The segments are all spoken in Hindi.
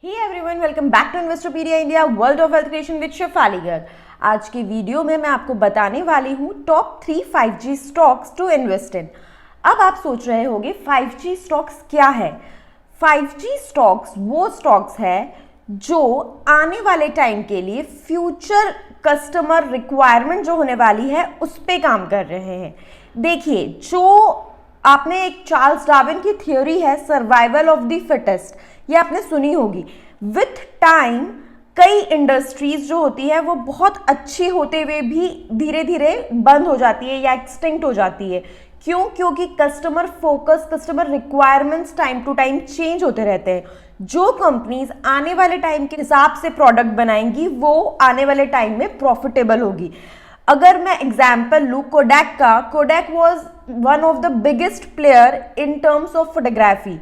Hey everyone, welcome back to Investopedia India, world of wealth creation with Shefali Garg. आज की वीडियो में मैं आपको बताने वाली हूँ top 3 5G stocks to invest in. अब आप सोच रहे होंगे 5G स्टॉक्स क्या है। 5G स्टॉक्स वो स्टॉक्स है जो आने वाले टाइम के लिए फ्यूचर कस्टमर रिक्वायरमेंट जो होने वाली है उस पर काम कर रहे हैं। देखिए, जो आपने एक चार्ल्स डार्विन की थ्योरी है सर्वाइवल ऑफ द फिटेस्ट, ये आपने सुनी होगी। विथ टाइम कई इंडस्ट्रीज जो होती है वो बहुत अच्छी होते हुए भी धीरे धीरे बंद हो जाती है या एक्सटिंक्ट हो जाती है। क्यों? क्योंकि customer focus, customer requirements time to time change होते रहते हैं। जो कंपनीज आने वाले टाइम के हिसाब से प्रोडक्ट बनाएंगी वो आने वाले टाइम में प्रॉफिटेबल होगी। अगर मैं एग्जाम्पल लूँ कोडैक का, Kodak was one of the biggest player in terms of photography,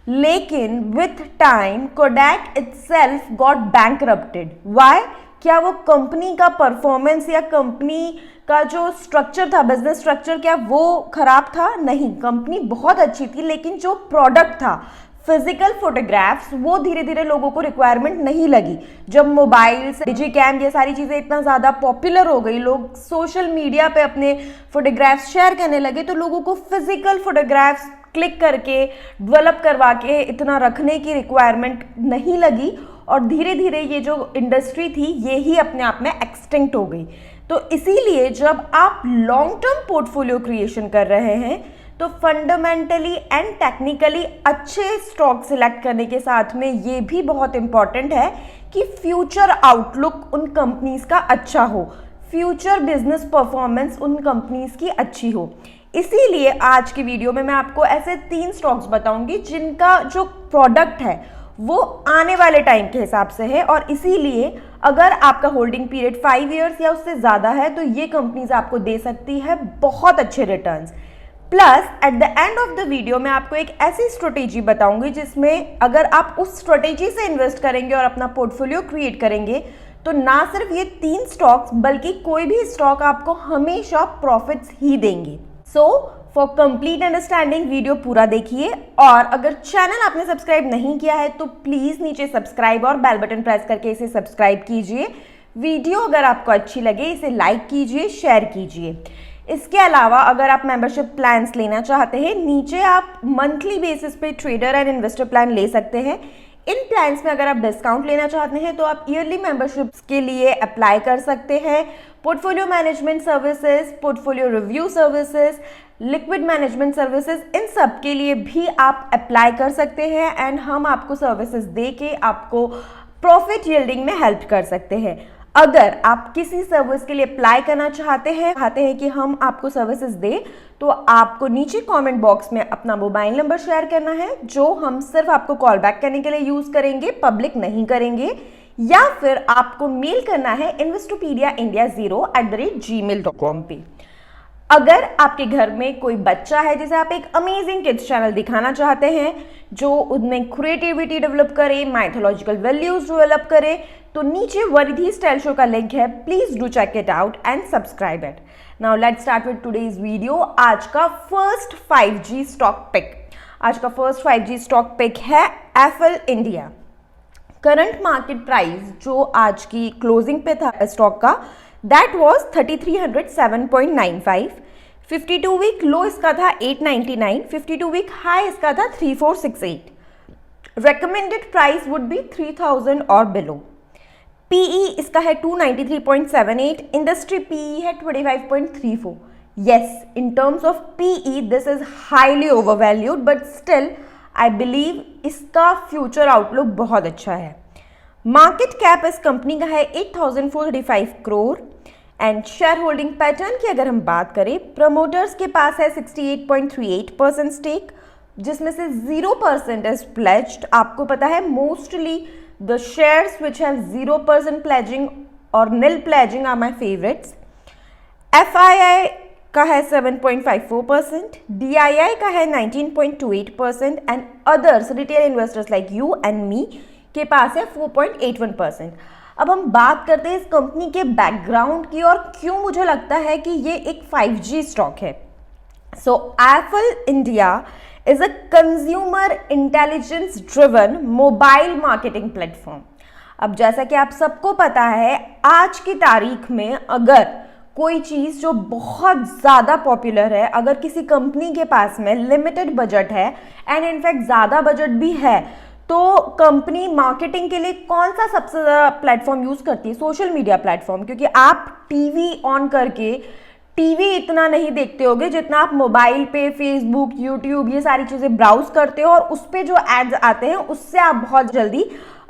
लेकिन with time Kodak itself got bankrupted. Why? क्या वो कंपनी का परफॉर्मेंस या कंपनी का जो स्ट्रक्चर था, बिजनेस स्ट्रक्चर, क्या वो खराब था? नहीं, कंपनी बहुत अच्छी थी, लेकिन जो प्रोडक्ट था फिजिकल फोटोग्राफ्स वो धीरे धीरे लोगों को रिक्वायरमेंट नहीं लगी। जब मोबाइल्स, डिजिकैम, ये सारी चीज़ें इतना ज़्यादा पॉपुलर हो गई, लोग सोशल मीडिया पे अपने फोटोग्राफ्स शेयर करने लगे, तो लोगों को फिजिकल फोटोग्राफ्स क्लिक करके डेवलप करवा के इतना रखने की रिक्वायरमेंट नहीं लगी और धीरे धीरे ये जो इंडस्ट्री थी ये ही अपने आप में एक्सटिंक्ट हो गई। तो इसीलिए जब आप लॉन्ग टर्म पोर्टफोलियो क्रिएशन कर रहे हैं तो फंडामेंटली एंड टेक्निकली अच्छे स्टॉक सिलेक्ट करने के साथ में ये भी बहुत इंपॉर्टेंट है कि फ्यूचर आउटलुक उन कंपनीज का अच्छा हो, फ्यूचर बिजनेस परफॉर्मेंस उन कंपनीज की अच्छी हो। इसीलिए आज की वीडियो में मैं आपको ऐसे 3 स्टॉक्स बताऊंगी जिनका जो प्रोडक्ट है वो आने वाले टाइम के हिसाब से है, और इसीलिए अगर आपका होल्डिंग पीरियड 5 इयर्स या उससे ज़्यादा है तो ये कंपनीज आपको दे सकती है बहुत अच्छे returns. Plus at the end of the video मैं आपको एक ऐसी स्ट्रेटेजी बताऊंगी जिसमें अगर आप उस स्ट्रेटेजी से इन्वेस्ट करेंगे और अपना पोर्टफोलियो क्रिएट करेंगे तो ना सिर्फ ये 3 स्टॉक्स बल्कि कोई भी स्टॉक आपको हमेशा प्रॉफिट्स ही देंगे। So for complete understanding video पूरा देखिए, और अगर चैनल आपने सब्सक्राइब नहीं किया है तो प्लीज़ नीचे सब्सक्राइब और बेल बटन प्रेस करके इसे सब्सक्राइब कीजिए। वीडियो अगर आपको अच्छी लगे इसे लाइक कीजिए, शेयर कीजिए। इसके अलावा अगर आप मेंबरशिप प्लान्स लेना चाहते हैं, नीचे आप मंथली बेसिस पे ट्रेडर एंड इन्वेस्टर प्लान ले सकते हैं। इन प्लान्स में अगर आप डिस्काउंट लेना चाहते हैं तो आप ईयरली मेंबरशिप्स के लिए अप्लाई कर सकते हैं। Portfolio management services, portfolio review services, liquid management services, इन सब के लिए भी आप अप्लाई कर सकते हैं एंड हम आपको सर्विसेज दे के आपको प्रॉफिट यील्डिंग में हेल्प कर सकते हैं। अगर आप किसी सर्विस के लिए अप्लाई करना चाहते हैं कि हम आपको सर्विसेज दें, तो आपको नीचे कमेंट बॉक्स में अपना मोबाइल नंबर शेयर करना है जो हम सिर्फ आपको कॉल बैक करने के लिए यूज करेंगे, पब्लिक नहीं करेंगे, या फिर आपको मेल करना है investopedia.india0@gmail.com पे। अगर आपके घर में कोई बच्चा है जिसे आप एक अमेजिंग किड्स चैनल दिखाना चाहते हैं जो उनमें क्रिएटिविटी डेवलप करे, माइथोलॉजिकल वैल्यूज डेवलप करे, तो नीचे वरिधि स्टाइल शो का लिंक है, please do check it out and subscribe it. Now let's start with today's video. आज का फर्स्ट 5G स्टॉक पिक है FL India. Current market price जो आज की क्लोजिंग पे था स्टॉक का, दैट वॉज 3307.95। 52 वीक लो इसका था 899, 52 वीक हाई इसका था 3468। रेकमेंडेड प्राइस वुड बी 3000 और बिलो। पीई इसका है 293.78, इंडस्ट्री पीई है 25.34। Yes, in terms of PE this is highly overvalued, but still I believe इसका फ्यूचर आउटलुक बहुत अच्छा है। मार्केट कैप इस कंपनी का है 8435 crore and share holding pattern की अगर हम बात करें, प्रमोटर्स के पास है 68.38% स्टेक, जिसमें से 0% इज प्लेज्ड। आपको पता है mostly the shares which have 0% pledging और nil pledging are my favourites. FII का है 7.54%, डीआईआई का है 19.28% and others retail investors like you and me के पास है 4.81%। अब हम बात करते हैं इस कंपनी के बैकग्राउंड की और क्यों मुझे लगता है कि ये एक 5G स्टॉक है। So FL India is a consumer intelligence driven mobile marketing platform. अब जैसा कि आप सबको पता है, आज की तारीख में अगर कोई चीज़ जो बहुत ज़्यादा पॉपुलर है, अगर किसी कंपनी के पास में लिमिटेड बजट है एंड इनफैक्ट ज़्यादा बजट भी है, तो कंपनी मार्केटिंग के लिए कौन सा सबसे ज़्यादा प्लेटफॉर्म यूज़ करती है? सोशल मीडिया प्लेटफॉर्म, क्योंकि आप टीवी ऑन करके टीवी इतना नहीं देखते होगे जितना आप मोबाइल पे फेसबुक, यूट्यूब ये सारी चीज़ें ब्राउज करते हो और उस पर जो एड्स आते हैं उससे आप बहुत जल्दी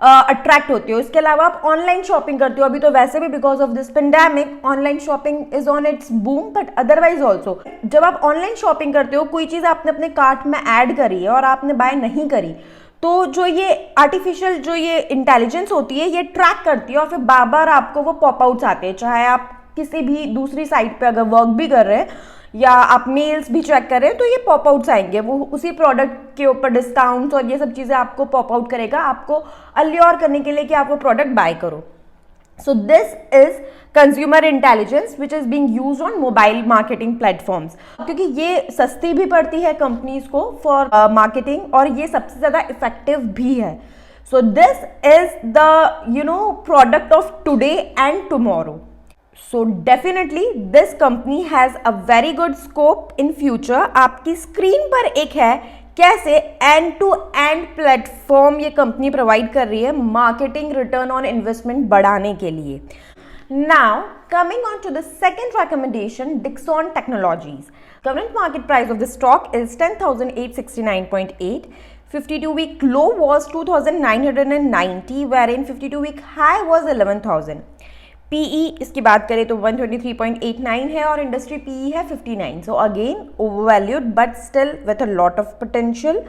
अट्रैक्ट होते हो। इसके अलावा आप ऑनलाइन शॉपिंग करते हो, अभी तो वैसे भी because of this pandemic online shopping is on it's boom, but otherwise also जब आप ऑनलाइन शॉपिंग करते हो, कोई चीज़ आपने अपने कार्ट में ऐड करी है और आपने बाय नहीं करी, तो जो ये आर्टिफिशियल जो ये इंटेलिजेंस होती है ये ट्रैक करती है और फिर बार बार आपको वो पॉप आउट्स आते हैं। चाहे आप किसी भी दूसरी साइट पे अगर वर्क भी कर रहे हैं या आप मेल्स भी चेक कर रहे हैं, तो ये पॉप आउट्स आएंगे, वो उसी प्रोडक्ट के ऊपर डिस्काउंट्स और ये सब चीज़ें आपको पॉप आउट करेगा, आपको अल्योर करने के लिए कि आप वो प्रोडक्ट बाय करो। So this is consumer intelligence which is being used on mobile marketing platforms, क्योंकि ये सस्ती भी पड़ती है कंपनीज को फॉर मार्केटिंग और ये सबसे ज़्यादा इफेक्टिव भी है। So this is the product of today and tomorrow. So definitely this company has a very good scope in future. आपकी स्क्रीन पर एक है कैसे एंड टू एंड प्लेटफॉर्म ये कंपनी प्रोवाइड कर रही है मार्केटिंग रिटर्न ऑन इन्वेस्टमेंट बढ़ाने के लिए. Now coming on to the second recommendation, Dixon Technologies. Current market price of the stock is 10,869.8. 52-week low was 2,990, wherein 52-week high was 11,000. PE इसकी बात करें तो 123.89 है और इंडस्ट्री PE है 59. So again overvalued but still with a lot of potential.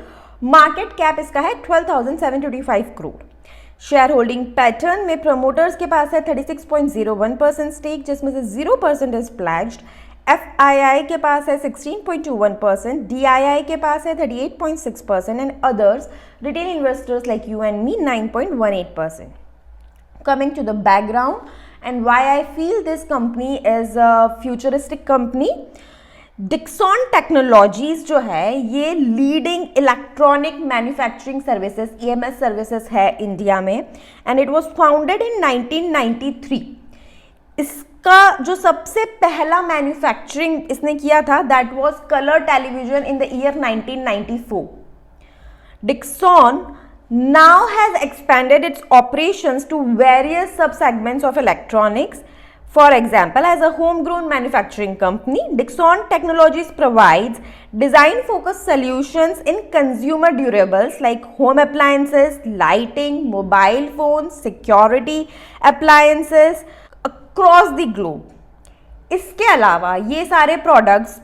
Market cap इसका है 12,725 करोड़. शेयर होल्डिंग पैटर्न में प्रमोटर्स के पास है 36.01% स्टेक, जिसमें से 0% इज प्लेज्ड. FII के पास है 16.21%, DII के पास है 38.6% and others retail investors like you and me 9.18%. Coming to the background and why I feel this company is a futuristic company. Dixon Technologies जो है ये leading electronic manufacturing services EMS services है इंडिया में and it was founded in 1993. इसका जो सबसे पहला मैन्युफैक्चरिंग इसने किया था that was colour television in the year 1994. Dixon now has expanded its operations to various sub-segments of electronics. For example, as a homegrown manufacturing company, Dixon Technologies provides design-focused solutions in consumer durables like home appliances, lighting, mobile phones, security appliances across the globe. इसके अलावा ये सारे products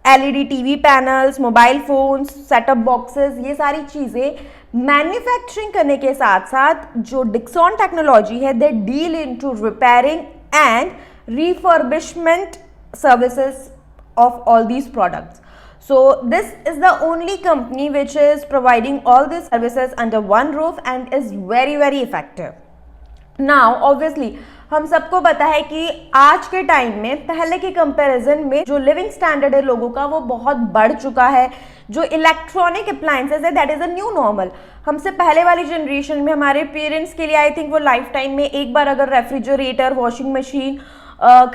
LED TV panels, mobile phones, setup boxes, ये सारी चीज़ें मैन्युफैक्चरिंग करने के साथ साथ जो डिक्सॉन टेक्नोलॉजी है they deal into repairing and refurbishment services of all these products. So this is the only company which is providing all these services under one roof and is very very effective. Now obviously हम सबको पता है कि आज के टाइम में पहले के कंपैरिजन में जो लिविंग स्टैंडर्ड है लोगों का वो बहुत बढ़ चुका है. जो इलेक्ट्रॉनिक अप्लायंसेस है that is a new normal. हमसे पहले वाली जनरेशन में हमारे पेरेंट्स के लिए आई थिंक वो लाइफ टाइम में एक बार अगर रेफ्रिजरेटर, वॉशिंग मशीन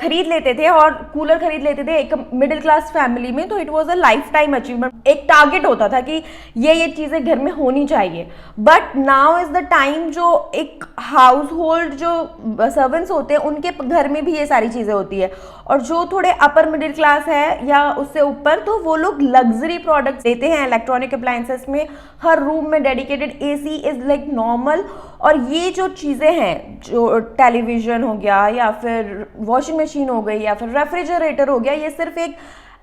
खरीद लेते थे और कूलर खरीद लेते थे एक मिडिल क्लास फैमिली में, तो it was a life time achievement. एक टारगेट होता था कि ये चीज़ें घर में होनी चाहिए. But now is the time जो एक हाउस होल्ड जो सर्वेंट्स होते हैं उनके घर में भी ये सारी चीज़ें होती है. और जो थोड़े अपर मिडिल क्लास है या उससे ऊपर, तो वो लोग लग्जरी प्रोडक्ट्स देते हैं इलेक्ट्रॉनिक अप्लायंसेस में. हर रूम में dedicated AC is like normal. और ये जो चीज़ें हैं, जो टेलीविज़न हो गया या फिर वॉशिंग मशीन हो गई या फिर रेफ्रिजरेटर हो गया, ये सिर्फ एक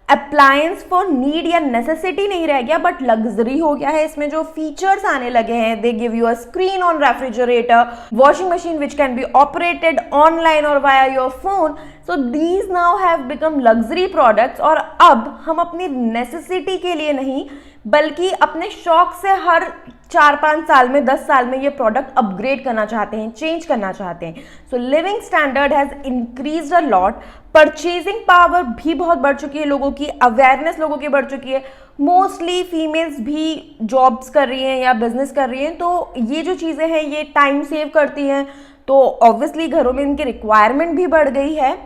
अप्लायंस फॉर नीड या नेसेसिटी नहीं रह गया बट लग्जरी हो गया है. इसमें जो फीचर्स आने लगे हैं, they give you a screen on refrigerator, washing machine which can be operated online और via your phone. So these now have become luxury products. और अब हम अपनी नेसेसिटी के लिए नहीं बल्कि अपने शौक से हर 4-5 साल में, 10 साल में ये प्रोडक्ट अपग्रेड करना चाहते हैं, चेंज करना चाहते हैं. So living standard has increased a lot. Purchasing power भी बहुत बढ़ चुकी है लोगों की, अवेयरनेस लोगों की बढ़ चुकी है. मोस्टली फीमेल्स भी जॉब्स कर रही हैं या बिजनेस कर रही हैं, तो ये जो चीज़ें हैं ये टाइम सेव करती हैं, तो ऑब्वियसली घरों में इनकी रिक्वायरमेंट भी बढ़ गई है.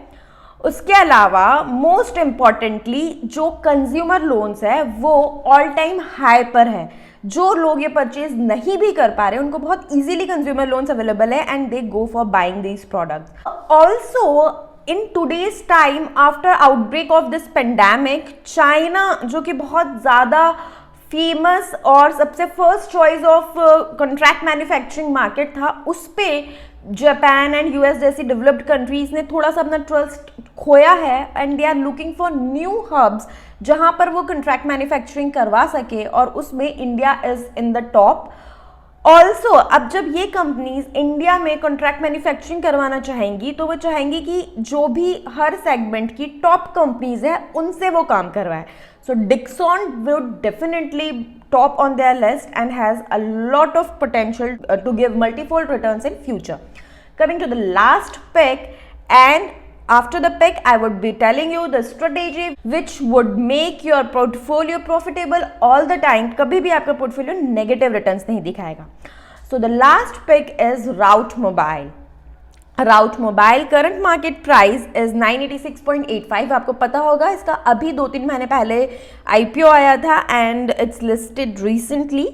उसके अलावा मोस्ट इम्पॉर्टेंटली जो कंज्यूमर लोन्स है वो ऑल टाइम हाई पर है. जो लोग ये परचेज नहीं भी कर पा रहे हैं उनको बहुत इजीली कंज्यूमर लोन्स अवेलेबल है and they go for buying these products. Also in today's time after outbreak of this pandemic, China जो कि बहुत ज़्यादा फेमस और सबसे first choice of contract manufacturing market था, उस पर जापान एंड यूएस जैसी डेवलप्ड कंट्रीज ने थोड़ा सा अपना ट्रस्ट खोया है and they are looking for new hubs जहां पर वो कॉन्ट्रैक्ट मैन्युफैक्चरिंग करवा सके, और उसमें India is in the top. Also अब जब ये कंपनीज इंडिया में कॉन्ट्रैक्ट मैन्युफैक्चरिंग करवाना चाहेंगी तो वो चाहेंगी कि जो भी हर सेगमेंट की टॉप कंपनीज है उनसे वो काम करवाए. So Dixon would definitely top on their list and has a lot of potential to give multifold returns in future. Coming to the last pick, and after the pick I would be telling you the strategy which would make your portfolio profitable all the time. कभी भी आपका portfolio negative returns नहीं दिखाएगा. So the last pick is Route Mobile. Route mobile current market price is 986.85. आपको पता होगा इसका अभी 2-3 महीने पहले आईपीओ आया था and it's listed recently.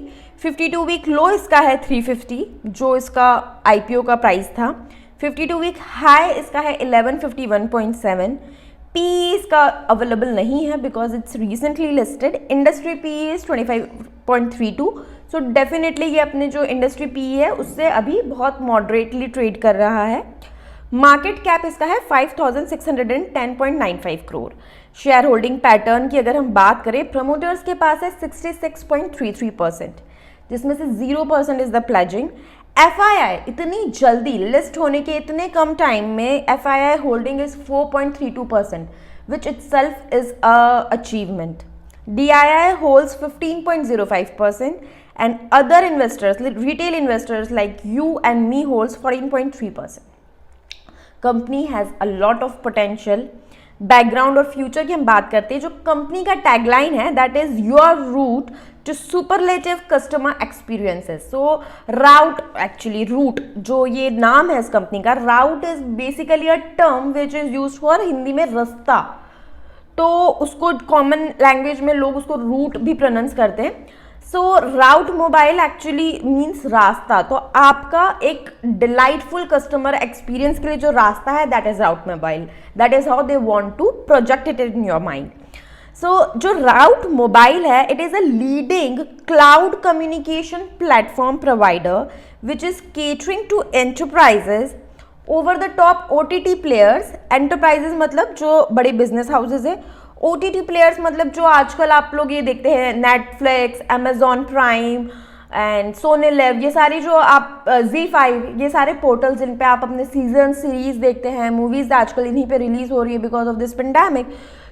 52 week low इसका है 350 जो इसका आईपीओ का प्राइस था. 52 वीक हाई इसका है 1151.7. पी इसका अवेलेबल नहीं है because it's recently listed. Industry P is 25.32. So definitely ये अपने जो इंडस्ट्री पी है उससे अभी बहुत मॉडरेटली ट्रेड कर रहा है. मार्केट कैप इसका है 5610.95 करोड़. शेयर होल्डिंग पैटर्न की अगर हम बात करें, प्रमोटर्स के पास है 66.33%, जिसमें से 0% इज द प्लेजिंग. FII इतनी जल्दी लिस्ट होने के इतने कम टाइम में FII holding is 4.32%, which itself is a achievement. DII holds 15.05% and other investors, retail investors like you and me holds 14.3%. Company has a lot of potential. Background और फ्यूचर की हम बात करते हैं. जो कंपनी का टैगलाइन है that is your route to superlative customer experiences. So route actually route जो ये नाम है इस कंपनी का, route is basically a term which is used for Hindi में रास्ता, तो उसको कॉमन लैंग्वेज में लोग उसको रूट भी प्रोनाउंस करते हैं. सो राउट मोबाइल एक्चुअली मीन्स रास्ता. तो आपका एक डिलाइटफुल कस्टमर एक्सपीरियंस के लिए जो रास्ता है that is route mobile. That is how they want to project it in your mind. So जो राउट मोबाइल है, it is a leading cloud communication platform provider which is catering to enterprises over the top OTT players. Enterprises मतलब जो बड़े बिजनेस हाउसेज है, OTT प्लेयर्स मतलब जो आजकल आप लोग ये देखते हैं Netflix, Amazon Prime and Sony LIV, ये सारी जो आप ZEE5, ये सारे पोर्टल्स जिन पे आप अपने सीजन सीरीज देखते हैं, मूवीज आजकल इन्हीं पे रिलीज हो रही है because of this pandemic.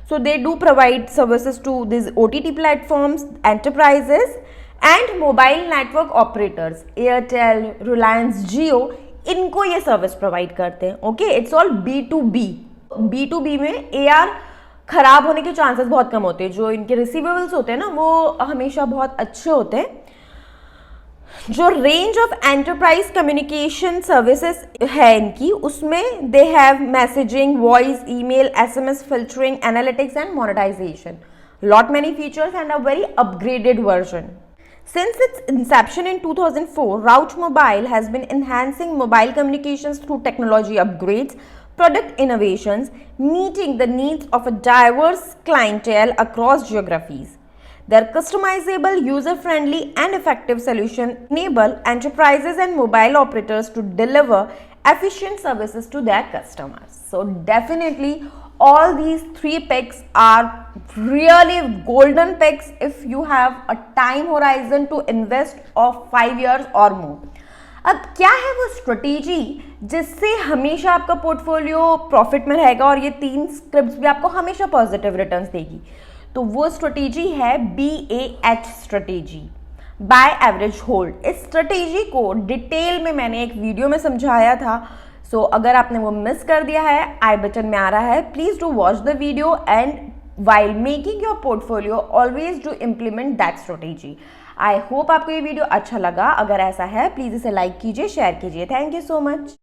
So they do provide services to this OTT platforms, enterprises and mobile network operators. Airtel, Reliance Jio, इनको ये सर्विस प्रोवाइड करते हैं. Okay, it's all B2B. B2B में AR खराब होने के चांसेस बहुत कम होते हैं. जो इनके रिसीवेबल्स होते हैं ना वो हमेशा बहुत अच्छे होते हैं. जो range of enterprise communication services है इनकी, उसमें they have messaging, voice, email, SMS filtering, analytics and monetization. Lot many features and a very upgraded version. Since its inception in 2004, Route Mobile has been enhancing mobile communications through technology upgrades, product innovations, meeting the needs of a diverse clientele across geographies. Their customizable, user-friendly and effective solution enable enterprises and mobile operators to deliver efficient services to their customers. So definitely all these 3 picks are really golden picks if you have a time horizon to invest of 5 years or more. अब क्या है वो स्ट्रेटेजी जिससे हमेशा आपका पोर्टफोलियो प्रॉफिट में रहेगा और ये 3 स्क्रिप्ट्स भी आपको हमेशा पॉजिटिव रिटर्न्स देगी? तो वो स्ट्रेटेजी है BAH strategy. By average hold. इस स्ट्रेटेजी को डिटेल में मैंने एक वीडियो में समझाया था, सो अगर आपने वो मिस कर दिया है, आई बटन में आ रहा है, please do watch the video and while making your portfolio always do implement that strategy। I hope आपको ये वीडियो अच्छा लगा। अगर ऐसा है प्लीज इसे लाइक कीजिए, शेयर कीजिए। Thank you so much.